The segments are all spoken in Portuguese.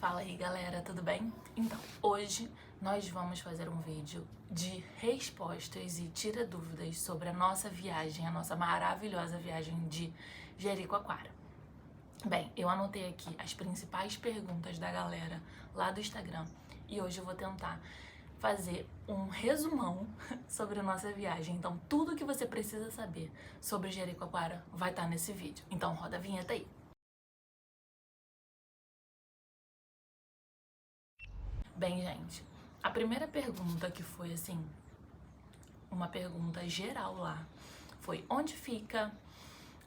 Fala aí galera, tudo bem? Então, hoje nós vamos fazer um vídeo de respostas e tira dúvidas sobre a nossa viagem, a nossa maravilhosa viagem de Jericoacoara. Bem, eu anotei aqui as principais perguntas da galera lá do Instagram e hoje eu vou tentar fazer um resumão sobre a nossa viagem. Então, tudo que você precisa saber sobre Jericoacoara vai estar nesse vídeo. Então, roda a vinheta aí. Bem, gente, a primeira pergunta que foi assim, uma pergunta geral lá, foi onde fica,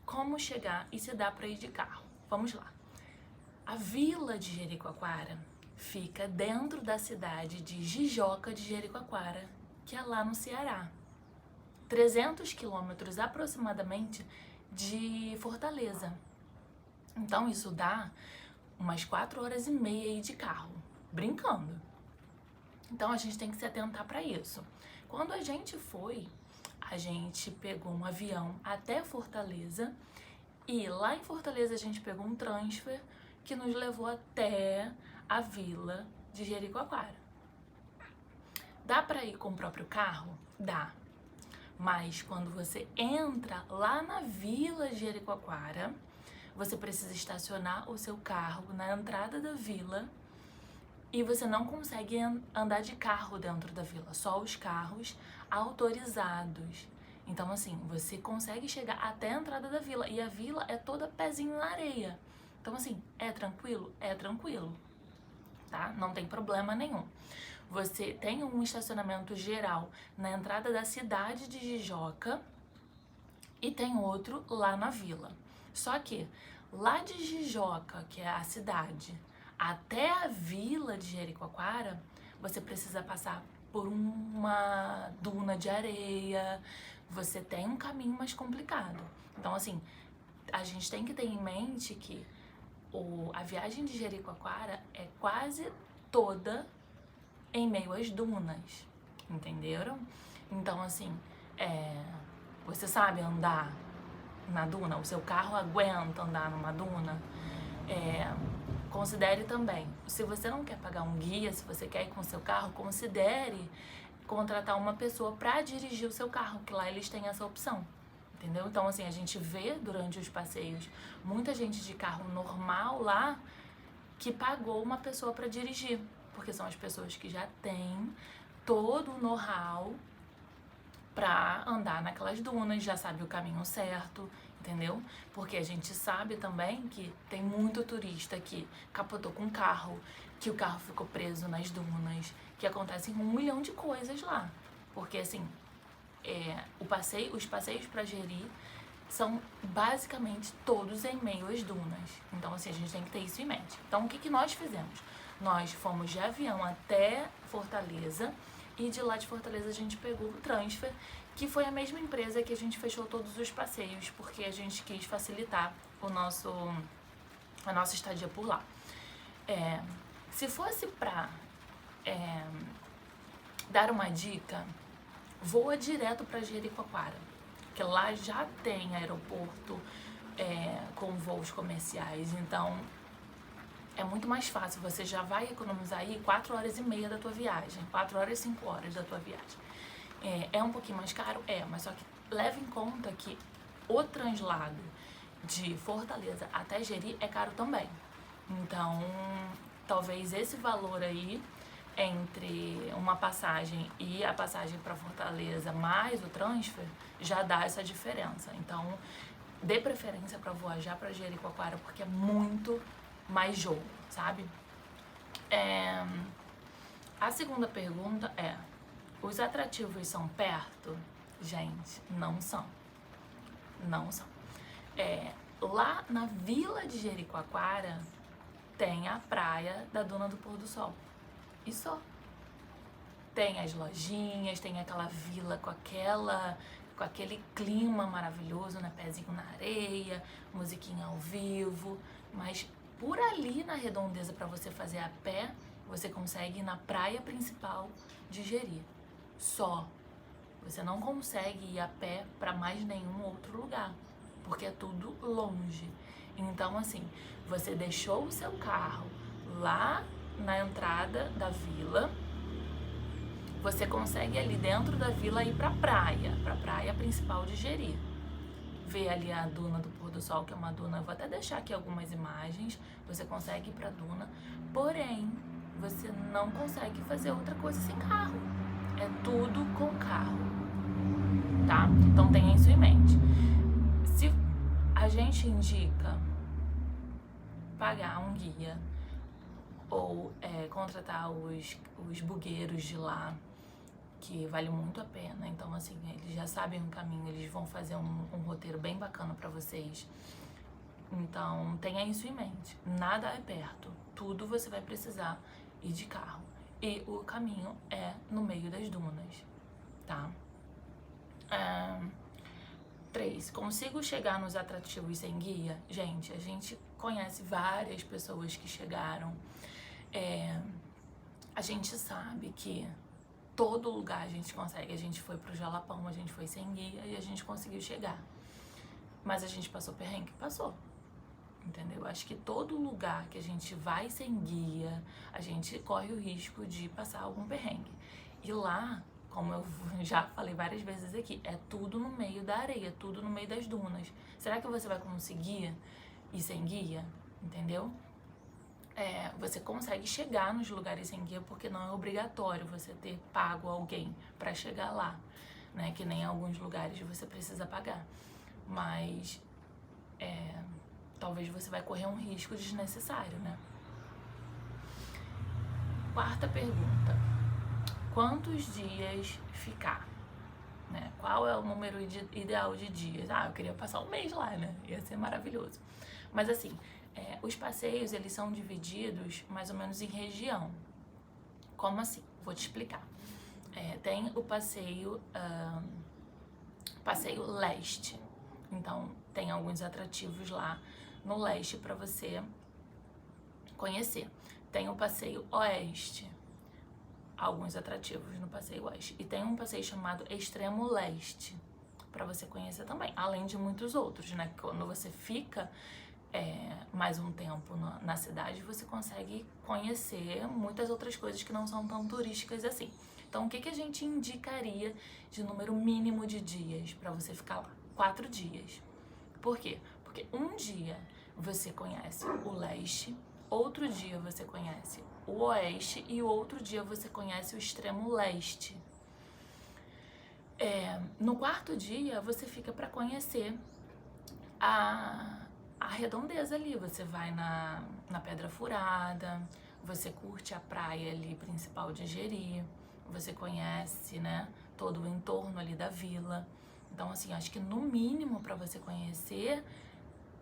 como chegar e se dá pra ir de carro. Vamos lá. A vila de Jericoacoara fica dentro da cidade de Jijoca de Jericoacoara, que é lá no Ceará. 300 quilômetros aproximadamente de Fortaleza. Então isso dá umas 4 horas e meia aí de carro, brincando. Então a gente tem que se atentar para isso. Quando a gente foi, a gente pegou um avião até Fortaleza e lá em Fortaleza a gente pegou um transfer que nos levou até a vila de Jericoacoara. Dá para ir com o próprio carro? Dá. Mas quando você entra lá na vila de Jericoacoara, você precisa estacionar o seu carro na entrada da vila e você não consegue andar de carro dentro da vila, só os carros autorizados. Então, assim, você consegue chegar até a entrada da vila e a vila é toda pezinho na areia. Então, assim, é tranquilo? É tranquilo, tá? Não tem problema nenhum. Você tem um estacionamento geral na entrada da cidade de Jijoca e tem outro lá na vila. Só que lá de Jijoca, que é a cidade, até a vila de Jericoacoara, você precisa passar por uma duna de areia, você tem um caminho mais complicado. Então, assim, a gente tem que ter em mente que a viagem de Jericoacoara é quase toda em meio às dunas, entenderam? Então, assim, você sabe andar na duna? O seu carro aguenta andar numa duna? Considere também, se você não quer pagar um guia, se você quer ir com o seu carro, considere contratar uma pessoa para dirigir o seu carro, que lá eles têm essa opção, entendeu? Então, assim, a gente vê durante os passeios muita gente de carro normal lá que pagou uma pessoa para dirigir, porque são as pessoas que já têm todo o know-how pra andar naquelas dunas, já sabe o caminho certo, entendeu? Porque a gente sabe também que tem muito turista que capotou com o carro, que o carro ficou preso nas dunas, que acontecem 1 milhão de coisas lá. Porque assim, os passeios pra Jeri são basicamente todos em meio às dunas. Então assim, a gente tem que ter isso em mente. Então o que nós fizemos? Nós fomos de avião até Fortaleza e de lá de Fortaleza a gente pegou o transfer, que foi a mesma empresa que a gente fechou todos os passeios, porque a gente quis facilitar a nossa estadia por lá. Se fosse pra dar uma dica, voa direto para Jericoacoara, que lá já tem aeroporto com voos comerciais, então é muito mais fácil, você já vai economizar aí 4 horas e meia da tua viagem, 4 horas, 5 horas da tua viagem. É um pouquinho mais caro? Mas só que leva em conta que o translado de Fortaleza até Jeri é caro também. Então, talvez esse valor aí, entre uma passagem e a passagem para Fortaleza mais o transfer, já dá essa diferença. Então, dê preferência para voar já para Jericoacoara, porque é muito mais jogo, sabe? A segunda pergunta é: os atrativos são perto? Gente, não são. Não são. Lá na vila de Jericoacoara tem a praia da Duna do Pôr do Sol. E só. Tem as lojinhas, tem aquela vila com aquele clima maravilhoso, né? Pezinho na areia, musiquinha ao vivo, mas por ali na redondeza para você fazer a pé, você consegue ir na praia principal de Jeri. Só. Você não consegue ir a pé para mais nenhum outro lugar, porque é tudo longe. Então, assim, você deixou o seu carro lá na entrada da vila. Você consegue ali dentro da vila ir pra praia principal de Jeri. Ver ali a duna do pôr do sol, que é uma duna, eu vou até deixar aqui algumas imagens, você consegue ir pra duna, porém, você não consegue fazer outra coisa sem carro. É tudo com carro, tá? Então tenha isso em mente. Se a gente indica pagar um guia ou contratar os bugueiros de lá, que vale muito a pena. Então, assim, eles já sabem o caminho, eles vão fazer um roteiro bem bacana pra vocês. Então, tenha isso em mente. Nada é perto. Tudo você vai precisar ir de carro. E o caminho é no meio das dunas, tá? 3. Consigo chegar nos atrativos sem guia? Gente, a gente conhece várias pessoas que chegaram. A gente sabe que todo lugar a gente consegue. A gente foi pro Jalapão, a gente foi sem guia e a gente conseguiu chegar. Mas a gente passou perrengue? Passou. Entendeu? Acho que todo lugar que a gente vai sem guia, a gente corre o risco de passar algum perrengue. E lá, como eu já falei várias vezes aqui, é tudo no meio da areia, tudo no meio das dunas. Será que você vai conseguir ir sem guia? Entendeu? Você consegue chegar nos lugares sem guia porque não é obrigatório você ter pago alguém para chegar lá, né? Que nem em alguns lugares você precisa pagar. Mas talvez você vai correr um risco desnecessário, né? 4ª pergunta. Quantos dias ficar? Né? Qual é o número ideal de dias? Eu queria passar um mês lá, né? Ia ser maravilhoso. Mas assim, os passeios, eles são divididos mais ou menos em região. Como assim? Vou te explicar. Tem o passeio leste. Então, tem alguns atrativos lá no leste para você conhecer. Tem o passeio oeste. Alguns atrativos no passeio oeste. E tem um passeio chamado Extremo Leste para você conhecer também. Além de muitos outros, né? Quando você fica mais um tempo na cidade, você consegue conhecer muitas outras coisas que não são tão turísticas assim. Então, o que a gente indicaria de número mínimo de dias para você ficar lá? 4 dias. Por quê? Porque um dia você conhece o leste, outro dia você conhece o oeste e o outro dia você conhece o extremo leste. No 4º dia, você fica para conhecer a redondeza ali. Você vai na Pedra Furada, você curte a praia ali principal de Jeri, você conhece, né, todo o entorno ali da vila. Então, assim, acho que no mínimo para você conhecer,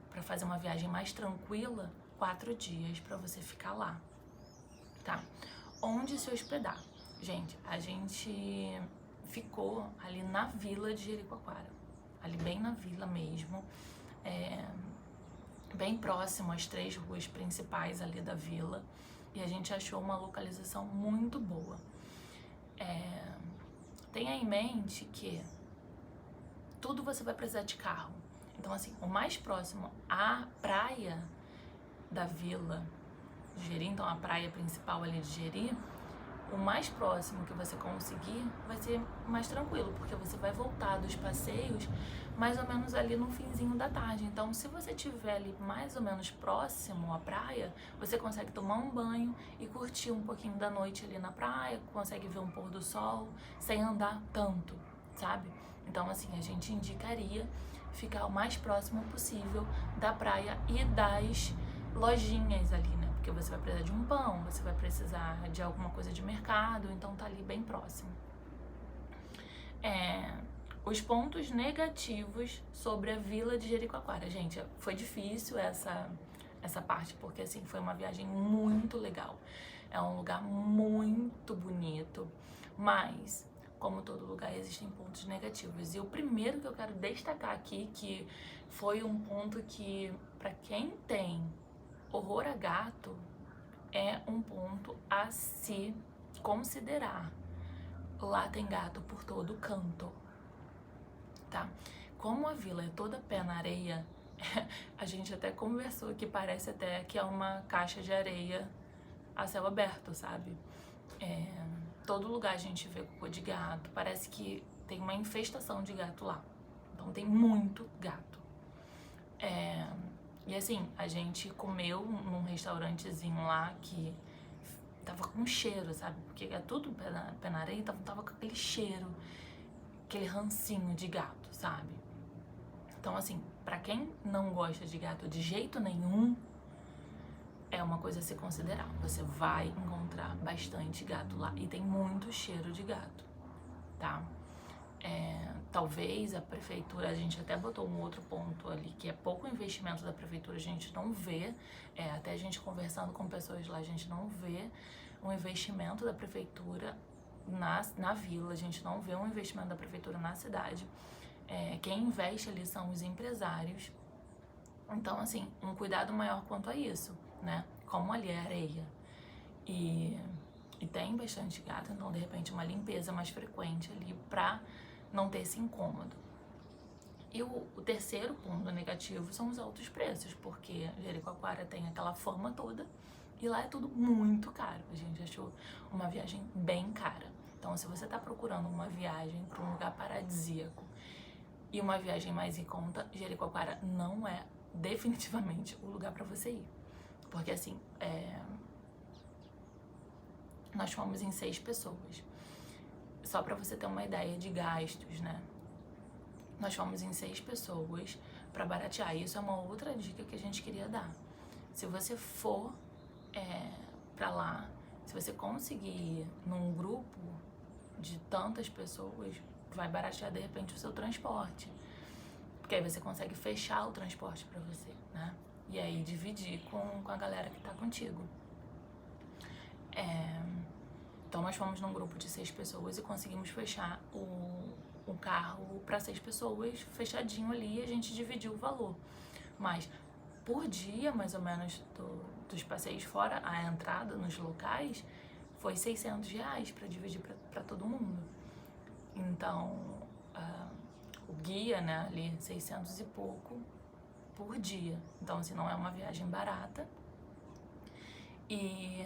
para fazer uma viagem mais tranquila, 4 dias para você ficar lá, tá? Onde se hospedar? Gente, a gente ficou ali na vila de Jericoacoara, ali bem na vila mesmo, bem próximo às 3 ruas principais ali da vila, e a gente achou uma localização muito boa. Tenha em mente que tudo você vai precisar de carro. Então, assim, o mais próximo à praia da vila de Jeri, então a praia principal ali de Jeri, o mais próximo que você conseguir vai ser mais tranquilo, porque você vai voltar dos passeios mais ou menos ali no finzinho da tarde. Então, se você estiver ali mais ou menos próximo à praia, você consegue tomar um banho e curtir um pouquinho da noite ali na praia, consegue ver um pôr do sol sem andar tanto, sabe? Então, assim, a gente indicaria ficar o mais próximo possível da praia e das lojinhas ali, né? Porque você vai precisar de um pão, você vai precisar de alguma coisa de mercado, então tá ali bem próximo. Os pontos negativos sobre a vila de Jericoacoara. Gente, foi difícil essa parte, porque assim, foi uma viagem muito legal. É um lugar muito bonito, mas como todo lugar, existem pontos negativos. E o primeiro que eu quero destacar aqui, que foi um ponto que, pra quem tem horror a gato, é um ponto a se considerar. Lá tem gato por todo canto, tá? Como a vila é toda pé na areia, a gente até conversou que parece até que é uma caixa de areia a céu aberto, sabe? Todo lugar a gente vê cocô de gato, parece que tem uma infestação de gato lá. Então tem muito gato. E assim, a gente comeu num restaurantezinho lá que tava com cheiro, sabe? Porque é tudo pé na areia, então tava com aquele cheiro, aquele rancinho de gato, sabe? Então assim, pra quem não gosta de gato de jeito nenhum, é uma coisa a se considerar. Você vai encontrar bastante gato lá e tem muito cheiro de gato, tá? Talvez a prefeitura, a gente até botou um outro ponto ali, que é pouco investimento da prefeitura, a gente não vê, até a gente conversando com pessoas lá, a gente não vê um investimento da prefeitura na vila, a gente não vê um investimento da prefeitura na cidade. Quem investe ali são os empresários. Então, assim, um cuidado maior quanto a isso, né? Como ali é areia e tem bastante gato, então de repente uma limpeza mais frequente ali pra não ter esse incômodo. E o terceiro ponto negativo são os altos preços, porque Jericoacoara tem aquela fama toda e lá é tudo muito caro. A gente achou uma viagem bem cara. Então, se você tá procurando uma viagem para um lugar paradisíaco e uma viagem mais em conta, Jericoacoara não é definitivamente o lugar para você ir. Porque assim, nós fomos em 6 pessoas. Só pra você ter uma ideia de gastos, né? Nós fomos em 6 pessoas pra baratear. Isso é uma outra dica que a gente queria dar. Se você for pra lá, se você conseguir ir num grupo de tantas pessoas, vai baratear de repente o seu transporte. Porque aí você consegue fechar o transporte pra você, né? E aí dividir com a galera que tá contigo. Então nós fomos num grupo de 6 pessoas e conseguimos fechar o carro para 6 pessoas, fechadinho ali, e a gente dividiu o valor. Mas por dia, mais ou menos, dos passeios fora a entrada nos locais, foi R$600 para dividir para todo mundo. Então, o guia, né, ali, 600 e pouco por dia. Então, assim, não é uma viagem barata. E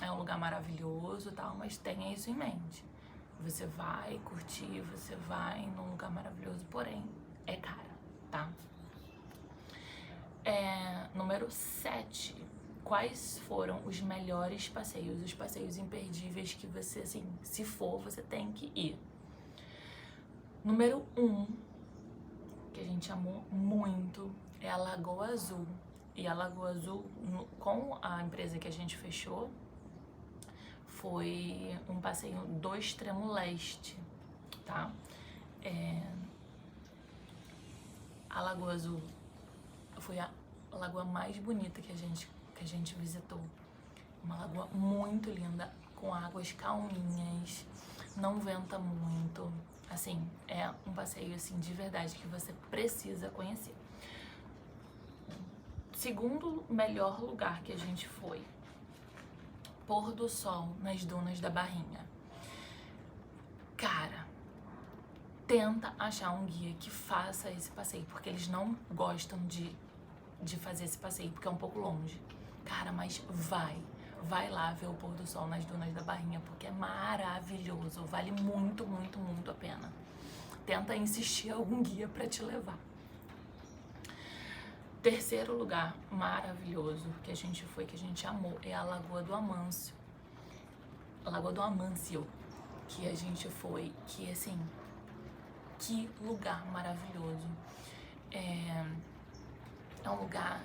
é um lugar maravilhoso e tal, mas tenha isso em mente. Você vai curtir, você vai num lugar maravilhoso, porém, é caro, tá? Número 7. Quais foram os melhores passeios, os passeios imperdíveis que você, assim, se for, você tem que ir? Número 1, que a gente amou muito, é a Lagoa Azul. E a Lagoa Azul, com a empresa que a gente fechou, foi um passeio do extremo leste, tá? A Lagoa Azul foi a lagoa mais bonita que a gente visitou. Uma lagoa muito linda, com águas calminhas, não venta muito. Assim, é um passeio assim de verdade que você precisa conhecer. Segundo melhor lugar que a gente foi, pôr do sol nas dunas da Barrinha. Cara, tenta achar um guia que faça esse passeio, porque eles não gostam de fazer esse passeio, porque é um pouco longe. Cara, mas vai lá ver o pôr do sol nas dunas da Barrinha, porque é maravilhoso, vale muito, muito, muito a pena. Tenta insistir algum guia pra te levar. Terceiro lugar maravilhoso que a gente foi, que a gente amou, é a Lagoa do Amâncio. A Lagoa do Amâncio, que a gente foi, que assim, que lugar maravilhoso. É um lugar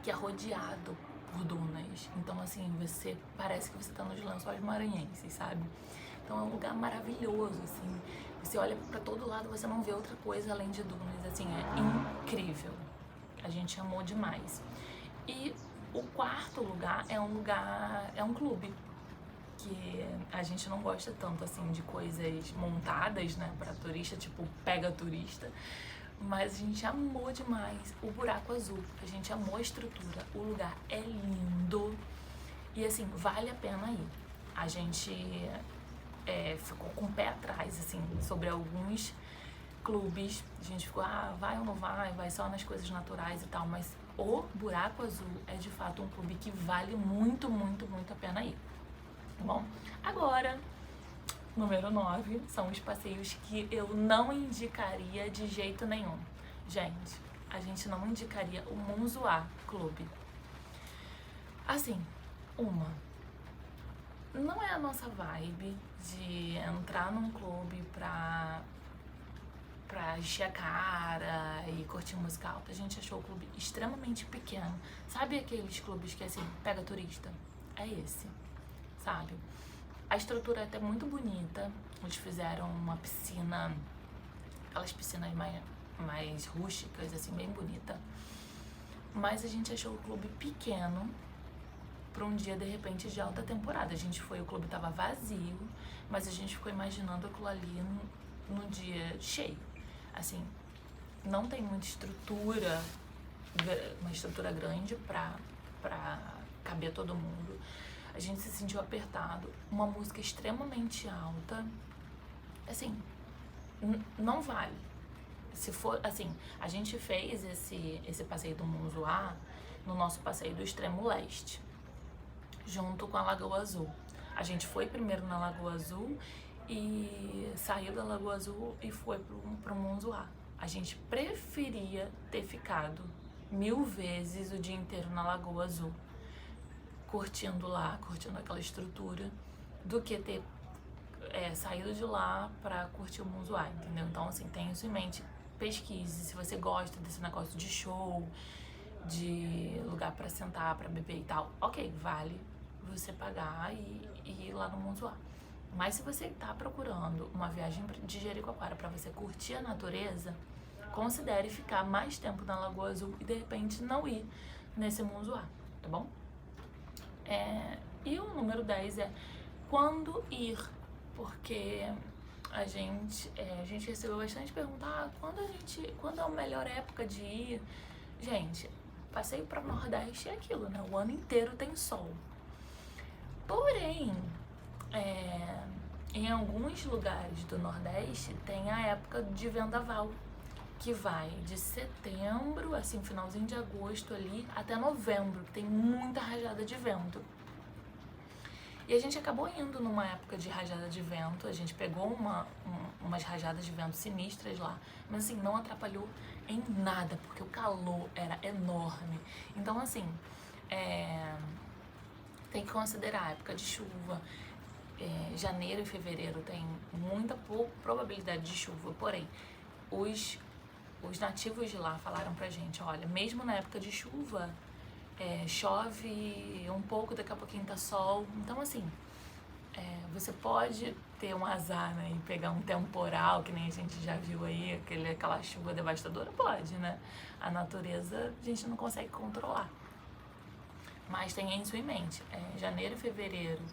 que é rodeado por dunas. Então, assim, você parece que você tá nos Lençóis Maranhenses, sabe? Então é um lugar maravilhoso, assim. Você olha pra todo lado, você não vê outra coisa além de dunas, assim, é incrível. A gente amou demais. E o quarto lugar é um clube, que a gente não gosta tanto, assim, de coisas montadas, né, pra turista, tipo, pega turista. Mas a gente amou demais o Buraco Azul, a gente amou a estrutura, o lugar é lindo e assim, vale a pena ir. A gente ficou com o pé atrás, assim, sobre alguns clubes, a gente ficou, vai ou não vai só nas coisas naturais e tal, mas o Buraco Azul é de fato um clube que vale muito, muito, muito a pena ir, tá bom? Agora, número 9, são os passeios que eu não indicaria de jeito nenhum. Gente, a gente não indicaria o Monzoá Clube. Assim, não é a nossa vibe de entrar num clube pra encher a cara e curtir música alta. A gente achou o clube extremamente pequeno. Sabe aqueles clubes que, assim, pega turista? É esse, sabe? A estrutura é até muito bonita. Eles fizeram uma piscina, aquelas piscinas mais rústicas, assim, bem bonita. Mas a gente achou o clube pequeno para um dia, de repente, de alta temporada. A gente foi, o clube tava vazio, mas a gente ficou imaginando aquilo ali no dia cheio. Assim, não tem muita estrutura, uma estrutura grande pra caber todo mundo. A gente se sentiu apertado, uma música extremamente alta. Assim, não vale. Se for, assim, a gente fez esse passeio do Monzoá no nosso passeio do extremo leste, junto com a Lagoa Azul. A gente foi primeiro na Lagoa Azul e saiu da Lagoa Azul e foi pro Monzoá. A gente preferia ter ficado 1000 vezes o dia inteiro na Lagoa Azul, curtindo lá, curtindo aquela estrutura, do que ter saído de lá pra curtir o Monzoá, entendeu? Então, assim, tenha isso em mente. Pesquise se você gosta desse negócio de show, de lugar pra sentar, pra beber e tal. Ok, vale você pagar e ir lá no Monzoá. Mas se você tá procurando uma viagem de Jericoacoara pra você curtir a natureza, considere ficar mais tempo na Lagoa Azul e de repente não ir nesse Monzoá, tá bom? E o número 10 é quando ir, porque a gente recebeu bastante pergunta, quando é a melhor época de ir? Gente, passeio para o Nordeste é aquilo, né? O ano inteiro tem sol. Porém, em alguns lugares do Nordeste tem a época de vendaval, que vai de setembro, assim, finalzinho de agosto ali, até novembro, que tem muita rajada de vento. E a gente acabou indo numa época de rajada de vento, a gente pegou umas rajadas de vento sinistras lá, mas assim, não atrapalhou em nada, porque o calor era enorme. Então, assim, tem que considerar a época de chuva. Janeiro e fevereiro tem muita pouca probabilidade de chuva, porém, os nativos de lá falaram pra gente, olha, mesmo na época de chuva, chove um pouco, daqui a pouquinho tá sol. Então, assim, você pode ter um azar, né, e pegar um temporal, que nem a gente já viu aí, aquela chuva devastadora, pode, né? A natureza a gente não consegue controlar. Mas tenha isso em mente, janeiro e fevereiro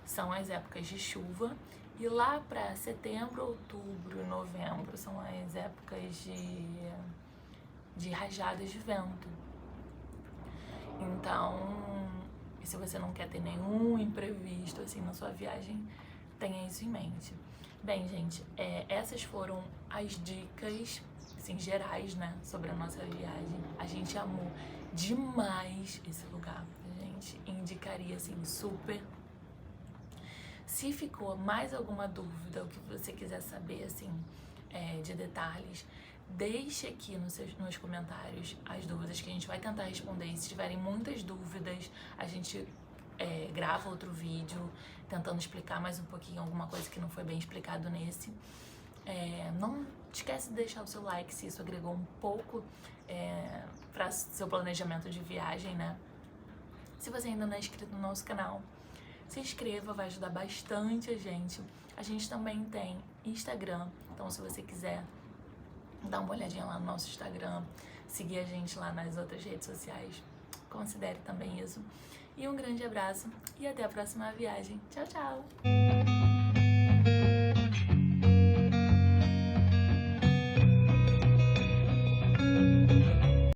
são as épocas de chuva, e lá para setembro, outubro, novembro são as épocas de rajadas de vento. Então, se você não quer ter nenhum imprevisto assim na sua viagem, tenha isso em mente. Bem, gente, essas foram as dicas assim, gerais, né, sobre a nossa viagem. A gente amou demais esse lugar. A gente indicaria assim super. Se ficou mais alguma dúvida, o que você quiser saber assim, de detalhes, deixe aqui nos comentários as dúvidas que a gente vai tentar responder. E se tiverem muitas dúvidas, a gente grava outro vídeo tentando explicar mais um pouquinho alguma coisa que não foi bem explicado nesse. Não esquece de deixar o seu like se isso agregou um pouco para seu planejamento de viagem, né? Se você ainda não é inscrito no nosso canal, se inscreva, vai ajudar bastante a gente. A gente também tem Instagram, então se você quiser dar uma olhadinha lá no nosso Instagram, seguir a gente lá nas outras redes sociais, considere também isso. E um grande abraço e até a próxima viagem. Tchau, tchau!